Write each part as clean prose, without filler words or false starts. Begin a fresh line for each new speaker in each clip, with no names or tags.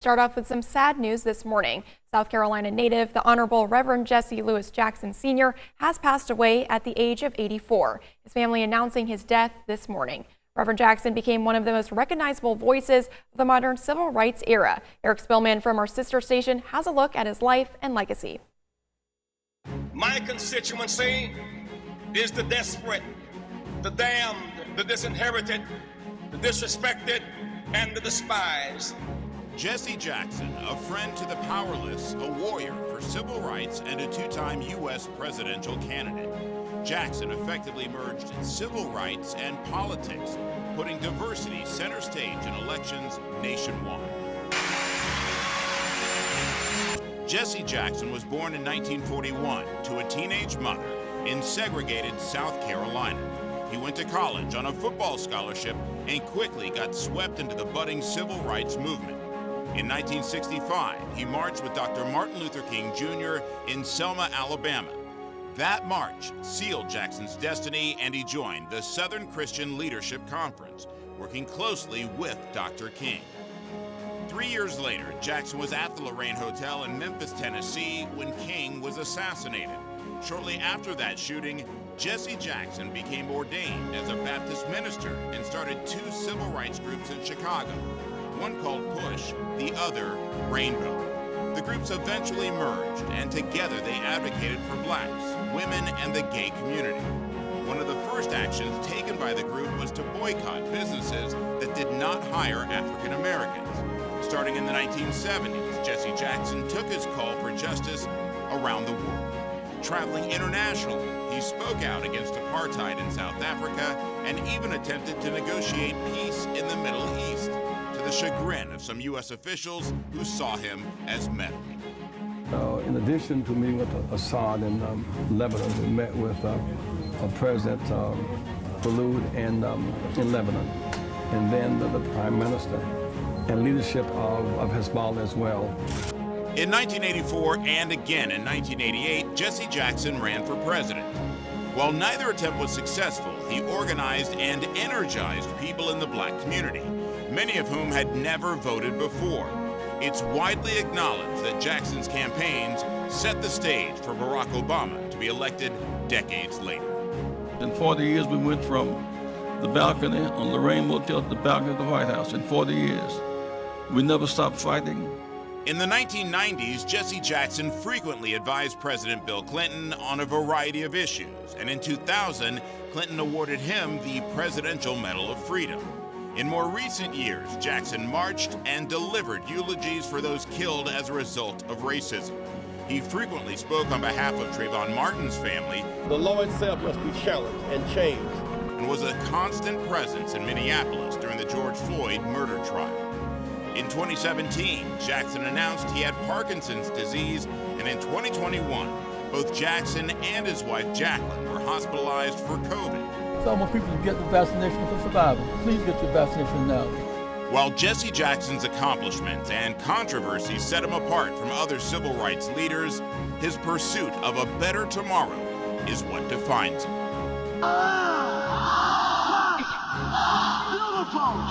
Start off with some sad news this morning. South Carolina native, the Honorable Reverend Jesse Lewis Jackson Sr. has passed away at the age of 84. His family announcing his death this morning. Reverend Jackson became one of the most recognizable voices of the modern civil rights era. Eric Spillman from our sister station has a look at his life and legacy.
My constituency is the desperate, the damned, the disinherited, the disrespected, and the despised.
Jesse Jackson, a friend to the powerless, a warrior for civil rights, and a two-time U.S. presidential candidate. Jackson effectively merged civil rights and politics, putting diversity center stage in elections nationwide. Jesse Jackson was born in 1941 to a teenage mother in segregated South Carolina. He went to college on a football scholarship and quickly got swept into the budding civil rights movement. In 1965, he marched with Dr. Martin Luther King Jr. in Selma, Alabama. That march sealed Jackson's destiny, and he joined the Southern Christian Leadership Conference, working closely with Dr. King. 3 years later, Jackson was at the Lorraine Hotel in Memphis, Tennessee, when King was assassinated. Shortly after that shooting, Jesse Jackson became ordained as a Baptist minister and started two civil rights groups in Chicago, one called Push, the other Rainbow. The groups eventually merged, and together they advocated for blacks, women, and the gay community. One of the first actions taken by the group was to boycott businesses that did not hire African Americans. Starting in the 1970s, Jesse Jackson took his call for justice around the world. Traveling internationally, he spoke out against apartheid in South Africa and even attempted to negotiate peace in the Middle East, to the chagrin of some U.S. officials who saw him as meddling.
In addition to meeting with Assad in Lebanon, we met with President Faroud in Lebanon, and then the Prime Minister, and leadership of Hezbollah as well.
In 1984 and again in 1988, Jesse Jackson ran for president. While neither attempt was successful, he organized and energized people in the black community, many of whom had never voted before. It's widely acknowledged that Jackson's campaigns set the stage for Barack Obama to be elected decades later.
In 40 years, we went from the balcony on Lorraine Motel to the balcony of the White House. In 40 years, we never stopped fighting.
In the 1990s, Jesse Jackson frequently advised President Bill Clinton on a variety of issues, and in 2000, Clinton awarded him the Presidential Medal of Freedom. In more recent years, Jackson marched and delivered eulogies for those killed as a result of racism. He frequently spoke on behalf of Trayvon Martin's family.
The law itself must be challenged and changed.
And was a constant presence in Minneapolis during the George Floyd murder trial. In 2017, Jackson announced he had Parkinson's disease, and in 2021, both Jackson and his wife Jacqueline were hospitalized for COVID.
So I want people to get the vaccination for survival. Please get your vaccination now.
While Jesse Jackson's accomplishments and controversies set him apart from other civil rights leaders, his pursuit of a better tomorrow is what defines him.
Beautiful!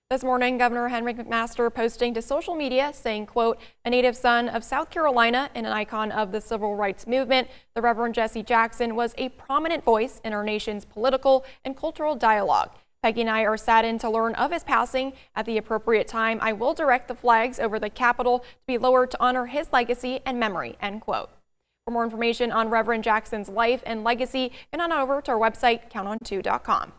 This morning, Governor Henry McMaster posting to social media saying, quote, a native son of South Carolina and an icon of the civil rights movement, the Reverend Jesse Jackson was a prominent voice in our nation's political and cultural dialogue. Peggy and I are saddened to learn of his passing. At the appropriate time, I will direct the flags over the Capitol to be lowered to honor his legacy and memory, end quote. For more information on Reverend Jackson's life and legacy, head on over to our website, counton2.com.